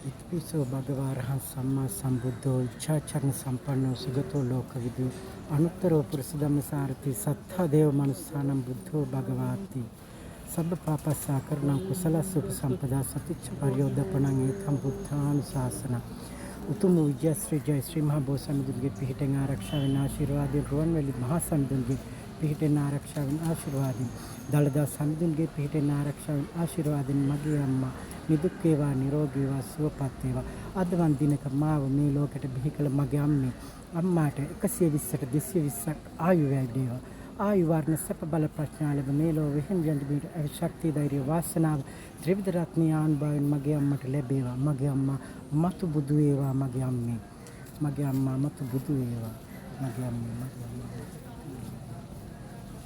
ඉතිපිසෝ භගවාරහං සම්මා සම්බුද්ධෝ ඉච්ඡාචරණ සම්පන්නෝ සුගතෝ ලෝකවිදු අනුත්තරෝ පුරුෂ ධම්මසාරති සත්තා දේව මනුස්සානම් බුද්ධෝ භගවාති සබ්බ පාපස්සා කරණං කුසලස්ස උපසම්පදා සතිච්ච පරියෝදපණං ඒතම් බුද්ධානුශාසන උතුම් විජයශ්‍රී ජය ශ්‍රී මහා බෝසත්ණන්ගේ පිහිටෙන් ආරක්ෂා වෙන ආශිර්වාදයෙන් රුවන්වැලි මහා සම්දුන්ගේ පිහිටෙන් ආරක්ෂා වෙන ආශිර්වාදයෙන් දළදා සම්දුන්ගේ පිහිටෙන් ආරක්ෂා වෙන ආශිර්වාදයෙන් මගේ අම්මා නිදුක් වේවා නිරෝගී වේවා සුවපත් වේවා අදවන් දිනක මාව මේ ලෝකෙට බිහි කළ මගේ අම්මාට 120ට 220ක් ආයු වේවා ආයු වර්ණ සැප බල ප්‍රඥා ලැබ මේ ලෝ වෙහින් යන්දිබීට ශක්තිය ධෛර්ය වාසනාව ත්‍රිවිධ රත්නීය ආන්භාවයෙන් මගේ අම්මට ලැබේවා මගේ අම්මා මතු බුදු වේවා මගේ අම්මා මතු බුදු වේවා මගේ අම්මා